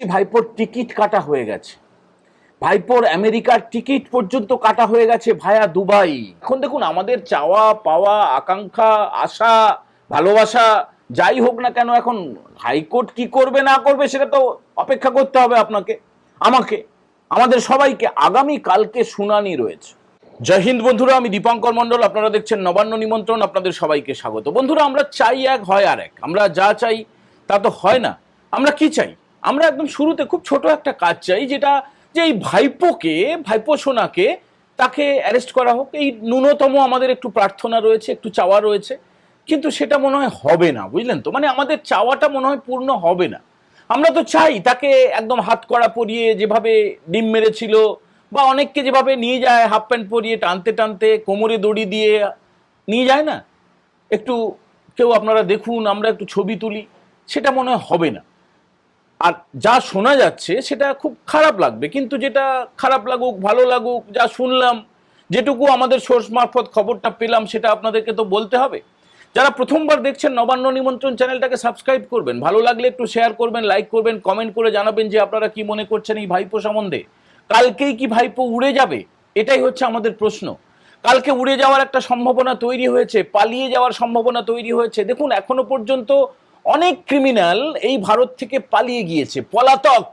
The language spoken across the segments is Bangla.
ভাইপোর টিকিট কাটা হয়ে গেছে, ভাইপোর আমেরিকার টিকিট পর্যন্ত কাটা হয়ে গেছে ভায়া দুবাই। এখন দেখুন, আমাদের চাওয়া পাওয়া, আকাঙ্ক্ষা, আশা, ভালোবাসা যাই হোক না কেন, এখন হাইকোর্ট কি করবে না করবে সেটা তো অপেক্ষা করতে হবে আপনাকে, আমাকে, আমাদের সবাইকে। আগামী কালকে শুনানি রয়েছে। জয় হিন্দ বন্ধুরা, আমি দীপঙ্কর মন্ডল, আপনারা দেখছেন নবান্ন নিমন্ত্রণ। আপনাদের সবাইকে স্বাগত। বন্ধুরা, আমরা চাই এক, হয় আর এক। আমরা যা চাই তা তো হয় না। আমরা কি চাই? আমরা একদম শুরুতে খুব ছোট একটা কাজ চাই, যেটা যে এই ভাইপোকে, ভাইপো সোনাকে, তাকে অ্যারেস্ট করা হোক। এই ন্যূনতম আমাদের একটু প্রার্থনা রয়েছে, একটু চাওয়া রয়েছে, কিন্তু সেটা মনে হয় হবে না, বুঝলেন তো? মানে আমাদের চাওয়াটা মনে হয় পূর্ণ হবে না। আমরা তো চাই তাকে একদম হাত কড়া পরিয়ে, যেভাবে ডিম মেরেছিল, বা অনেককে যেভাবে নিয়ে যায় হাফ প্যান্ট পরিয়ে টানতে টানতে, কোমরে দড়ি দিয়ে নিয়ে যায় না, একটু কেউ আপনারা দেখুন, আমরা একটু ছবি তুলি, সেটা মনে হয় হবে না। আর যা শোনা যাচ্ছে সেটা খুব খারাপ লাগবে, কিন্তু যেটা খারাপ লাগুক ভালো লাগুক, যা শুনলাম, যেটুকু আমাদের সোর্স মারফত খবরটা পেলাম, সেটা আপনাদেরকে তো বলতে হবে। যারা প্রথমবার দেখছেন নবান্ন নিমন্ত্রণ চ্যানেলটাকে সাবস্ক্রাইব করবেন, ভালো লাগলে একটু শেয়ার করবেন, লাইক করবেন, কমেন্ট করে জানাবেন যে আপনারা কি মনে করছেন এই ভাইপো সম্বন্ধে। কালকেই কি ভাইপো উড়ে যাবে? এটাই হচ্ছে আমাদের প্রশ্ন। কালকে উড়ে যাওয়ার একটা সম্ভাবনা তৈরি হয়েছে, পালিয়ে যাওয়ার সম্ভাবনা তৈরি হয়েছে। দেখুন, এখনো পর্যন্ত অনেক ক্রিমিনাল এই ভারত থেকে পালিয়ে গিয়েছে, পলাতক।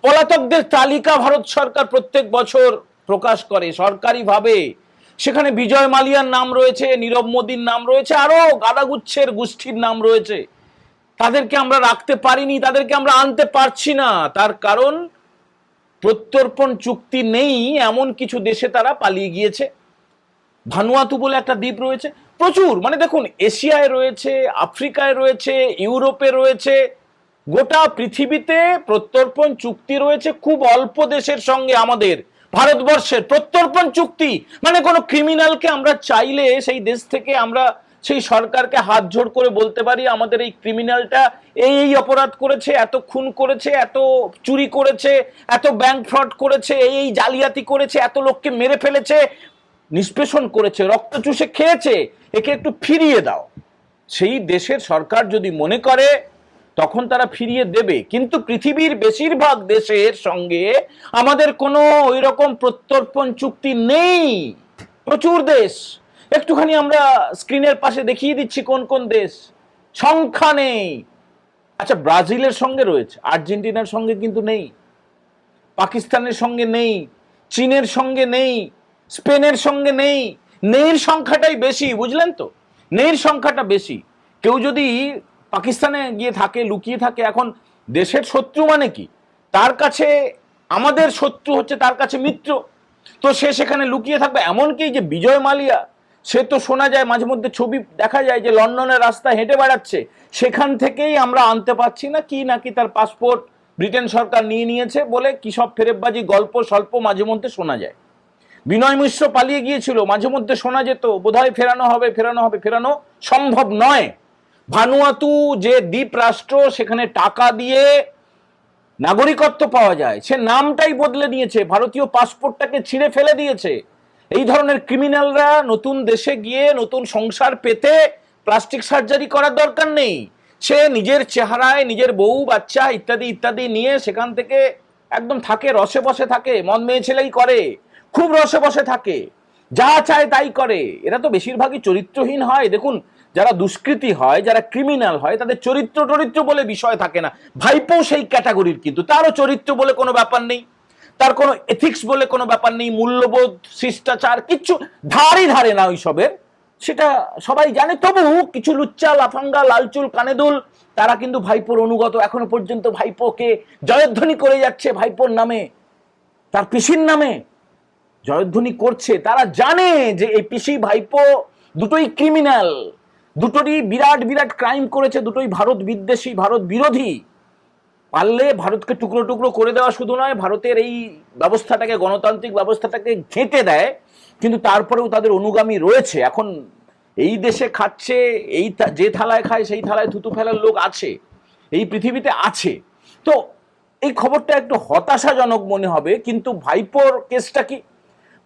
পলাতকদের তালিকা ভারত সরকার প্রত্যেক বছর প্রকাশ করে সরকারিভাবে। সেখানে বিজয় মালিয়ার নাম রয়েছে, নীরব মোদীর নাম রয়েছে, আরো গাদাগুচ্ছের গোষ্ঠীর নাম রয়েছে। তাদেরকে আমরা রাখতে পারিনি, তাদেরকে আমরা আনতে পারছি না। তার কারণ, প্রত্যর্পণ চুক্তি নেই এমন কিছু দেশে তারা পালিয়ে গিয়েছে। ভানুয়াতু বলে একটা দ্বীপ রয়েছে, প্রচুর, মানে দেখুন, এশিয়ায় রয়েছে, আফ্রিকায় রয়েছে, ইউরোপে রয়েছে, গোটা পৃথিবীতে প্রত্যর্পণ চুক্তি রয়েছে খুব অল্প দেশের সঙ্গে। আমাদের ভারতবর্ষের প্রত্যর্পণ চুক্তি মানে কোনো ক্রিমিনালকে আমরা চাইলে সেই দেশ থেকে আমরা সেই সরকারকে হাত জোড় করে বলতে পারি, আমাদের এই ক্রিমিনালটা এই অপরাধ করেছে, এত খুন করেছে, এত চুরি করেছে, এত ব্যাংক ফ্রড করেছে, এই জালিয়াতি করেছে, এত লোককে মেরে ফেলেছে, নিষ্পেষণ করেছে, রক্ত চুষে খেয়েছে, একে একটু ফিরিয়ে দাও। সেই দেশের সরকার যদি মনে করে, তখন তারা ফিরিয়ে দেবে। কিন্তু পৃথিবীর বেশিরভাগ দেশের সঙ্গে আমাদের কোনো ওই রকম প্রত্যর্পণ চুক্তি নেই। প্রচুর দেশ, একটুখানি আমরা স্ক্রিনের পাশে দেখিয়ে দিচ্ছি কোন কোন দেশ, সংখ্যা নেই। আচ্ছা, ব্রাজিলের সঙ্গে রয়েছে, আর্জেন্টিনার সঙ্গে কিন্তু নেই, পাকিস্তানের সঙ্গে নেই, চীনের সঙ্গে নেই, স্পেনের সঙ্গে নেই। নেইর সংখ্যাটাই বেশি, বুঝলেন তো? নেইর সংখ্যাটা বেশি। কেউ যদি পাকিস্তানে গিয়ে থাকে, লুকিয়ে থাকে, এখন দেশের শত্রু মানে কি? তার কাছে আমাদের শত্রু হচ্ছে তার কাছে মিত্র, তো সে সেখানে লুকিয়ে থাকবে। এমনকি যে বিজয় মালিয়া, সে তো শোনা যায়, মাঝে মধ্যে ছবি দেখা যায় যে লন্ডনের রাস্তায় হেঁটে বেড়াচ্ছে, সেখান থেকেই আমরা আনতে পারছি না, কি নাকি তার পাসপোর্ট ব্রিটেন সরকার নিয়ে নিয়েছে বলে কি সব ফেরেববাজি গল্প স্বল্প মাঝে মধ্যে শোনা যায়। বিনয় মিশ্র পালিয়ে গিয়েছিল, মাঝে মধ্যে শোনা যেত বোধহয় ফেরানো হবে, ফেরানো হবে, ফেরানো সম্ভব নয়। ভানুয়াতু যে দ্বীপ রাষ্ট্র, সেখানে টাকা দিয়ে নাগরিকত্ব পাওয়া যায়, সে নামটাই বদলে নিয়েছে, ভারতীয় পাসপোর্টটাকে ছিঁড়ে ফেলে দিয়েছে। এই ধরনের ক্রিমিনালরা নতুন দেশে গিয়ে নতুন সংসার পেতে প্লাস্টিক সার্জারি করার দরকার নেই। সে নিজের চেহারায় নিজের বউ বাচ্চা ইত্যাদি ইত্যাদি নিয়ে সেখান থেকে একদম থাকে, রসে বসে থাকে। মদ মেয়ে ছেলেই করে, খুব রসে বসে থাকে, যা চায় তাই করে। এরা তো বেশিরভাগই চরিত্রহীন হয়। দেখুন, যারা দুষ্কৃতী হয়, যারা ক্রিমিনাল হয়, তাদের চরিত্র বলে বিষয় থাকে না। ভাইপো সেই ক্যাটাগরির, কিন্তু তারও চরিত্র বলে কোনো ব্যাপার নেই, তার কোনো এথিক্স বলে কোনো ব্যাপার নেই, মূল্যবোধ, শিষ্টাচার কিচ্ছু ধারে না ওইসবের, সেটা সবাই জানে। তবু কিছু লুচ্চা লাফাঙ্গা লালচুল কানেদুল, তারা কিন্তু ভাইপোর অনুগত। এখনো পর্যন্ত ভাইপোকে জয়ধ্বনি করে যাচ্ছে, ভাইপোর নামে, তার পিসির নামে জয়ধ্বনি করছে। তারা জানে যে এই পিসি ভাইপো দুটোই ক্রিমিনাল, দুটোরই বিরাট বিরাট ক্রাইম করেছে, দুটোই ভারত বিদ্বেষী, ভারত বিরোধী। পারলে ভারতকে টুকরো টুকরো করে দেওয়া শুধু নয়, ভারতের এই ব্যবস্থাটাকে, গণতান্ত্রিক ব্যবস্থাটাকে ঘেঁটে দেয়। কিন্তু তারপরেও তাদের অনুগামী রয়েছে। এখন এই দেশে খাচ্ছে, এই যে থালায় খায় সেই থালায় থুতু ফেলার লোক আছে, এই পৃথিবীতে আছে। তো এই খবরটা একটু হতাশাজনক মনে হবে। কিন্তু ভাইপোর কেসটা কি?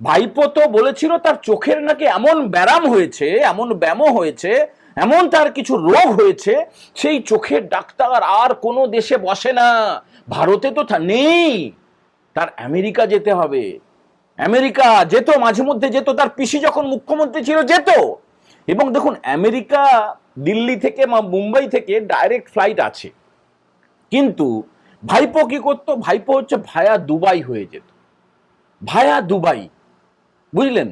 ভাইপো তো বলেছিল তার চোখের নাকি এমন ব্যারাম হয়েছে, এমন ব্যামো হয়েছে, এমন তার কিছু রোগ হয়েছে, সেই চোখের ডাক্তার আর কোনো দেশে বসে না। ভারতে তো নেই, তার আমেরিকা যেতে হবে। আমেরিকা যেত, মাঝে মধ্যে যেত, তার পিসি যখন মুখ্যমন্ত্রী ছিল যেত। এবং দেখুন, আমেরিকা দিল্লি থেকে বা মুম্বাই থেকে ডাইরেক্ট ফ্লাইট আছে, কিন্তু ভাইপো কি করতো? ভাইপো হচ্ছে ভায়া দুবাই হয়ে যেত, ভায়া দুবাই, বুঝলেন?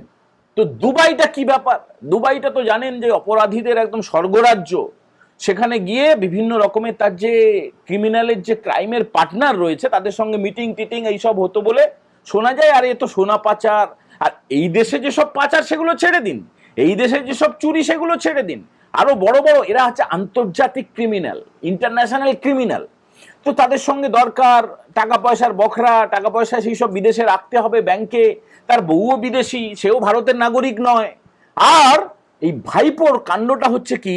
তো দুবাইটা কি ব্যাপার? দুবাইটা তো জানেন যে অপরাধীদের একদম স্বর্গরাজ্য। সেখানে গিয়ে বিভিন্ন রকমের তার যে ক্রিমিনালের যে ক্রাইমের পার্টনার রয়েছে তাদের সঙ্গে মিটিং টিটিং এইসব হতো বলে শোনা যায়। আর এ তো সোনা পাচার, আর এই দেশে যেসব পাচার সেগুলো ছেড়ে দিন, এই দেশে যেসব চুরি সেগুলো ছেড়ে দিন, আরো বড় বড় এরা হচ্ছে আন্তর্জাতিক ক্রিমিনাল, ইন্টারন্যাশনাল ক্রিমিনাল। তো তাদের সঙ্গে দরকার টাকা পয়সার বখরা, টাকা পয়সা সেই সব বিদেশে রাখতে হবে ব্যাংকে। তার বউও বিদেশি, সেও ভারতের নাগরিক নয়। আর এই ভাইপোর কাণ্ডটা হচ্ছে কি,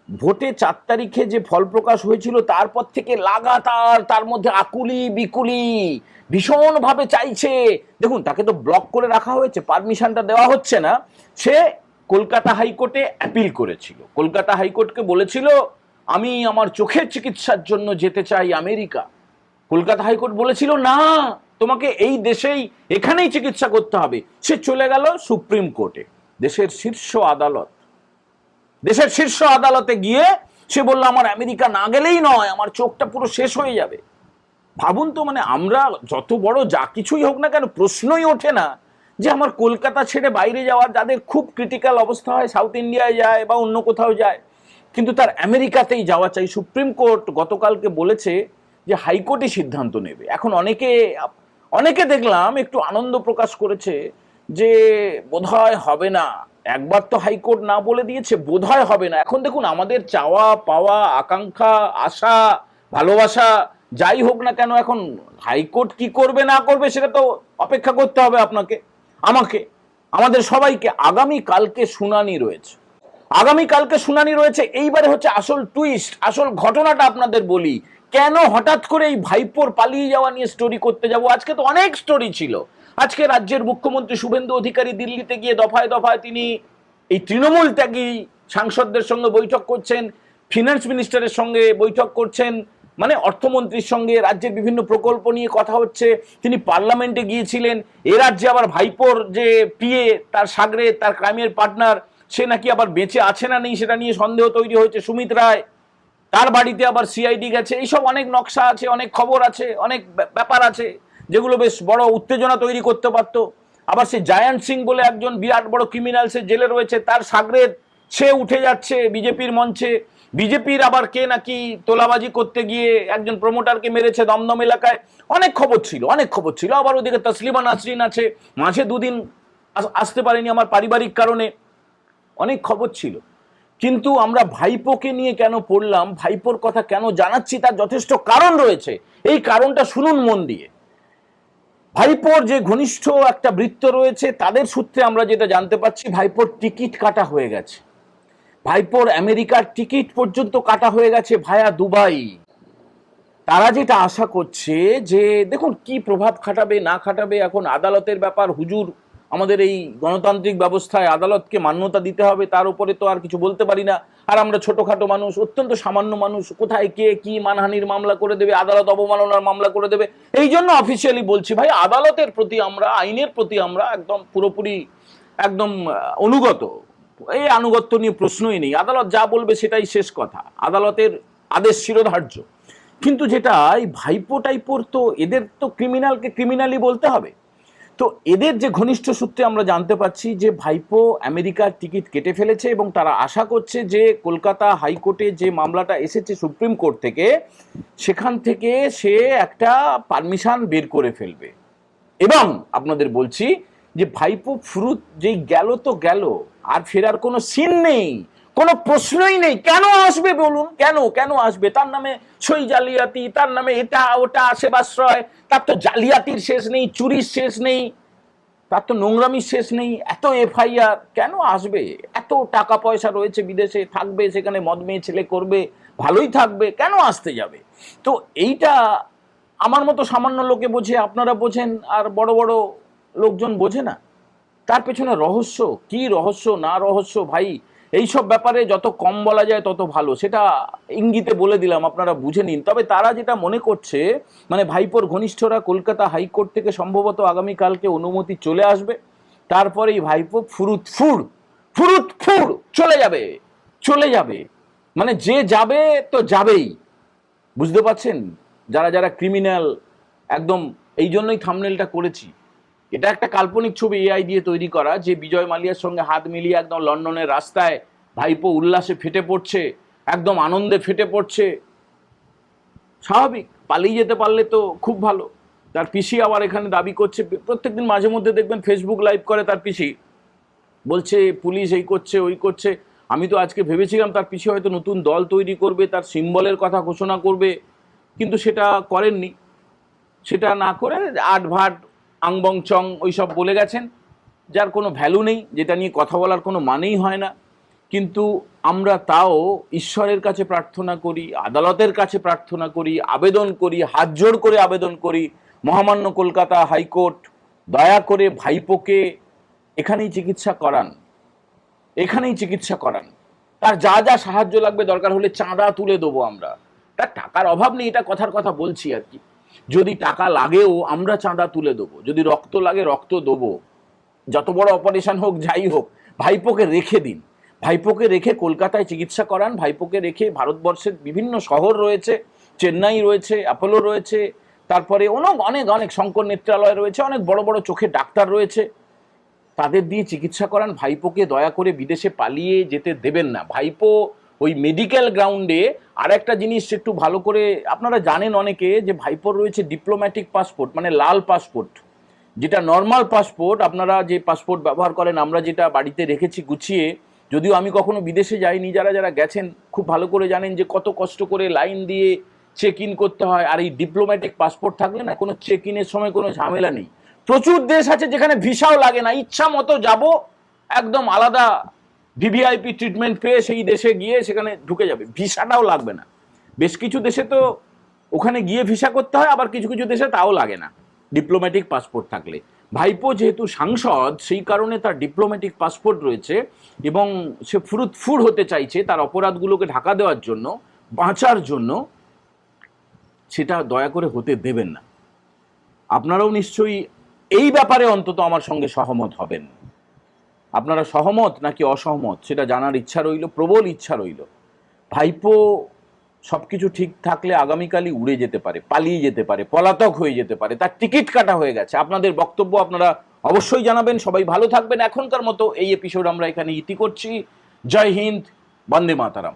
ভোটে 4 তারিখে যে ফল প্রকাশ হয়েছিল তারপর থেকে লাগাতার তার মধ্যে আকুলি বিকুলি, ভীষণভাবে চাইছে। দেখুন, তাকে তো ব্লক করে রাখা হয়েছে, পারমিশনটা দেওয়া হচ্ছে না। সে কলকাতা হাইকোর্টে অ্যাপিল করেছিল, কলকাতা হাইকোর্টকে বলেছিল আমি আমার চোখের চিকিৎসার জন্য যেতে চাই আমেরিকা। কলকাতা হাইকোর্ট বলেছিল না, তোমাকে এই দেশেই এখানেই চিকিৎসা করতে হবে। সে চলে গেল সুপ্রিম কোর্টে, দেশের শীর্ষ আদালত, দেশের শীর্ষ আদালতে গিয়ে সে বলল আমার আমেরিকা না গেলেই নয়, আমার চোখটা পুরো শেষ হয়ে যাবে। ভাবুন তো, মানে আমরা যত বড় যা কিছুই হোক না কেন, প্রশ্নই ওঠে না যে আমার কলকাতা ছেড়ে বাইরে যাওয়ার, যাদের খুব ক্রিটিক্যাল অবস্থা হয় সাউথ ইন্ডিয়ায় যায় বা অন্য কোথাও যায়, কিন্তু তার আমেরিকাতেই যাওয়া চাই। সুপ্রিম কোর্ট গতকালকে বলেছে যে হাইকোর্টই সিদ্ধান্ত নেবে। এখন অনেকে অনেকে দেখলাম একটু আনন্দ প্রকাশ করেছে যে বোধহয় হবে না, একবার তো হাইকোর্ট না বলে দিয়েছে, বোধহয় হবে না। এখন দেখুন, আমাদের চাওয়া পাওয়া, আকাঙ্ক্ষা, আশা, ভালোবাসা যাই হোক না কেন, এখন হাইকোর্ট কি করবে না করবে সেটা তো অপেক্ষা করতে হবে আপনাকে, আমাকে, আমাদের সবাইকে। আগামী কালকে শুনানি রয়েছে, আগামী কালকে শুনানি রয়েছে। এইবারে হচ্ছে আসল টুইস্ট, আসল ঘটনাটা আপনাদের বলি। কেন হঠাৎ করে এই ভাইপোর পালিয়ে যাওয়া নিয়ে স্টোরি করতে যাব? আজকে তো অনেক স্টোরি ছিল। আজকে রাজ্যের মুখ্যমন্ত্রী শুভেন্দু অধিকারী দিল্লিতে গিয়ে দফায় দফায় তিনি এই তৃণমূল ত্যাগী সাংসদদের সঙ্গে বৈঠক করছেন, ফিনান্স মিনিস্টারের সঙ্গে বৈঠক করছেন, মানে অর্থমন্ত্রীর সঙ্গে রাজ্যের বিভিন্ন প্রকল্প নিয়ে কথা হচ্ছে। তিনি পার্লামেন্টে গিয়েছিলেন। এ রাজ্যে আবার ভাইপোর যে পিএ, তার সাগরে, তার ক্রাইমের পার্টনার, সে নাকি আবার বেঁচে আছে না নেই সেটা নিয়ে সন্দেহ তৈরি হয়েছে। সুমিত রায়, তার বাড়িতে আবার সিআইডি গেছে। এইসব অনেক নকশা আছে, অনেক খবর আছে, অনেক ব্যাপার আছে যেগুলো বেশ বড় উত্তেজনা তৈরি করতে পারতো। আবার সে জায়ান্ট সিং বলে একজন বিরাট বড় ক্রিমিনাল, সে জেলে রয়েছে, তার সাগরের সে উঠে যাচ্ছে বিজেপির মঞ্চে। বিজেপির আবার কে নাকি তোলাবাজি করতে গিয়ে একজন প্রমোটারকে মেরেছে দমদম এলাকায়। অনেক খবর ছিল, অনেক খবর ছিল। আবার ওদিকে তসলিমা নাসরিন আছে, মাঝে দুদিন আসতে পারেনি আমার পারিবারিক কারণে, অনেক খবর ছিল। কিন্তু আমরা ভাইপোকে নিয়ে কেন পড়লাম, ভাইপোর কথা কেন জানাচ্ছি, তার যথেষ্ট কারণ রয়েছে। এই কারণটা শুনুন মন দিয়ে। ভাইপোর যে ঘনিষ্ঠ একটা বৃত্ত রয়েছে তাদের সূত্রে আমরা যেটা জানতে পারছি, ভাইপোর টিকিট কাটা হয়ে গেছে, ভাইপোর আমেরিকার টিকিট পর্যন্ত কাটা হয়ে গেছে ভায়া দুবাই। তারা যেটা আশা করছে যে দেখুন কি প্রভাব খাটাবে না খাটাবে এখন আদালতের ব্যাপার। হুজুর, আমাদের এই গণতান্ত্রিক ব্যবস্থায় আদালতকে মান্যতা দিতে হবে, তার উপরে তো আর কিছু বলতে পারি না। আর আমরা ছোটখাটো মানুষ, অত্যন্ত সামান্য মানুষ, কোথায় কে কি মানহানির মামলা করে দেবে, আদালত অবমাননার মামলা করে দেবে। এই জন্য অফিসিয়ালি বলছি, ভাই আদালতের প্রতি আমরা, আইনের প্রতি আমরা একদম পুরোপুরি একদম অনুগত। এই আনুগত্য নিয়ে প্রশ্নই নেই, আদালত যা বলবে সেটাই শেষ কথা, আদালতের আদেশ শিরোধার্য। কিন্তু যেটা এই ভাইপো টাইপোর, তো এদের তো ক্রিমিনালকে ক্রিমিনালই বলতে হবে। তো এদের যে ঘনিষ্ঠ সূত্রে আমরা জানতে পাচ্ছি যে ভাইপো আমেরিকার টিকিট কেটে ফেলেছে এবং তারা আশা করছে যে কলকাতা হাইকোর্টে যে মামলাটা এসেছে সুপ্রিম কোর্ট থেকে, সেখান থেকে সে একটা পারমিশন বের করে ফেলবে। এবং আপনাদের বলছি যে ভাইপো ফুরুত যেই গেল তো গেল, আর ফেরার কোনো সিন নেই, কোনো প্রশ্নই নেই। কেন আসবে বলুন, কেন কেন আসবে? তার নামে সই জালিয়াতি, তার নামে এটা ওটা সেবাশ্রয়, তার তো জালিয়াতির শেষ নেই, চুরির শেষ নেই, তার তো নোংরামির শেষ নেই, এত এফআইআর, কেন আসবে? এত টাকা পয়সা রয়েছে বিদেশে, থাকবে সেখানে, মদ মেয়ে ছেলে করবে, ভালোই থাকবে, কেন আসতে যাবে? তো এইটা আমার মতো সামান্য লোকে বোঝে, আপনারা বোঝেন, আর বড় বড় লোকজন বোঝে না। তার পেছনে রহস্য কি, রহস্য না রহস্য, ভাই এইসব ব্যাপারে যত কম বলা যায় তত ভালো, সেটা ইঙ্গিতে বলে দিলাম, আপনারা বুঝে নিন। তবে তারা যেটা মনে করছে, মানে ভাইপোর ঘনিষ্ঠরা কলকাতা হাইকোর্ট থেকে সম্ভবত আগামীকালকে অনুমতি চলে আসবে, তারপরেই ভাইপো ফুরুত ফুর চলে যাবে, চলে যাবে। মানে যে যাবে তো যাবেই, বুঝতে পারছেন? যারা যারা ক্রিমিনাল, একদম এই জন্যই থাম্বনেলটা করেছি। এটা একটা কাল্পনিক ছবি এআই দিয়ে তৈরি করা, যে বিজয় মালিয়ার সঙ্গে হাত মিলিয়ে একদম লন্ডনের রাস্তায় ভাইপো উল্লাসে ফেটে পড়ছে, একদম আনন্দে ফেটে পড়ছে। স্বাভাবিক, পালিয়ে যেতে পারলে তো খুব ভালো। তার পিসি আবার এখানে দাবি করছে, প্রত্যেকদিন মাঝে মধ্যে দেখবেন ফেসবুক লাইভ করে তার পিসি, বলছে পুলিশ এই করছে ওই করছে। আমি তো আজকে ভেবেছিলাম তার পিসি হয়তো নতুন দল তৈরি করবে, তার সিম্বলের কথা ঘোষণা করবে, কিন্তু সেটা করেননি। সেটা না করে আট ভাট আংবং চং ওইসব বলে গেছেন, যার কোনো ভ্যালু নেই, যেটা নিয়ে কথা বলার কোনো মানেই হয় না। কিন্তু আমরা তাও ঈশ্বরের কাছে প্রার্থনা করি, আদালতের কাছে প্রার্থনা করি, আবেদন করি, হাত জোড় করে আবেদন করি, মহামান্য কলকাতা হাইকোর্ট দয়া করে ভাইপোকে এখানেই চিকিৎসা করান, এখানেই চিকিৎসা করান। তার যা যা সাহায্য লাগবে দরকার হলে চাঁদা তুলে দেবো আমরা। তার টাকার অভাব নেই, এটা কথার কথা বলছি আর কি। যদি টাকা লাগেও আমরা চাঁদা তুলে দেবো, যদি রক্ত লাগে রক্ত দেবো, যত বড় অপারেশন হোক যাই হোক, ভাইপোকে রেখে দিন। ভাইপোকে রেখে কলকাতায় চিকিৎসা করান, ভাইপোকে রেখে ভারতবর্ষের বিভিন্ন শহর রয়েছে, চেন্নাই রয়েছে, অ্যাপোলো রয়েছে, তারপরে অনেক অনেক অনেক শঙ্কর নেত্রালয় রয়েছে, অনেক বড় বড় চোখের ডাক্তার রয়েছে, তাদের দিয়ে চিকিৎসা করান। ভাইপোকে দয়া করে বিদেশে পালিয়ে যেতে দেবেন না। ভাইপো ওই মেডিকেল গ্রাউন্ডে আর একটা জিনিস একটু ভালো করে আপনারা জানেন অনেকে, যে ভাইপোর রয়েছে ডিপ্লোম্যাটিক পাসপোর্ট, মানে লাল পাসপোর্ট, যেটা নর্মাল পাসপোর্ট আপনারা যে পাসপোর্ট ব্যবহার করেন, আমরা যেটা বাড়িতে রেখেছি গুছিয়ে, যদিও আমি কখনো বিদেশে যাইনি, যারা যারা গেছেন খুব ভালো করে জানেন যে কত কষ্ট করে লাইন দিয়ে চেক ইন করতে হয়। আর এই ডিপ্লোম্যাটিক পাসপোর্ট থাকলে না কোনো চেক ইনের সময় কোনো ঝামেলা নেই। প্রচুর দেশ আছে যেখানে ভিসাও লাগে না, ইচ্ছা মতো যাব, একদম আলাদা ভিভিআইপি ট্রিটমেন্ট পেয়ে সেই দেশে গিয়ে সেখানে ঢুকে যাবে, ভিসাটাও লাগবে না। বেশ কিছু দেশে তো ওখানে গিয়ে ভিসা করতে হয়, আবার কিছু কিছু দেশে তাও লাগে না ডিপ্লোম্যাটিক পাসপোর্ট থাকলে। ভাইপো যেহেতু সাংসদ, সেই কারণে তার ডিপ্লোম্যাটিক পাসপোর্ট রয়েছে এবং সে ফুর হতে চাইছে তার অপরাধগুলোকে ঢাকা দেওয়ার জন্য, বাঁচার জন্য। সেটা দয়া করে হতে দেবেন না। আপনারাও নিশ্চয়ই এই ব্যাপারে অন্তত আমার সঙ্গে সহমত হবেন। আপনারা সহমত নাকি অসহমত সেটা জানার ইচ্ছা রইল, প্রবল ইচ্ছা রইল। ভাইপো সবকিছু ঠিক থাকলে আগামীকালই উড়ে যেতে পারে, পালিয়ে যেতে পারে, পলাতক হয়ে যেতে পারে, তার টিকিট কাটা হয়ে গেছে। আপনাদের বক্তব্য আপনারা অবশ্যই জানাবেন। সবাই ভালো থাকবেন। এখনকার মতো এই এপিসোড আমরা এখানে ইতি করছি। জয় হিন্দ, বন্দে মাতারাম।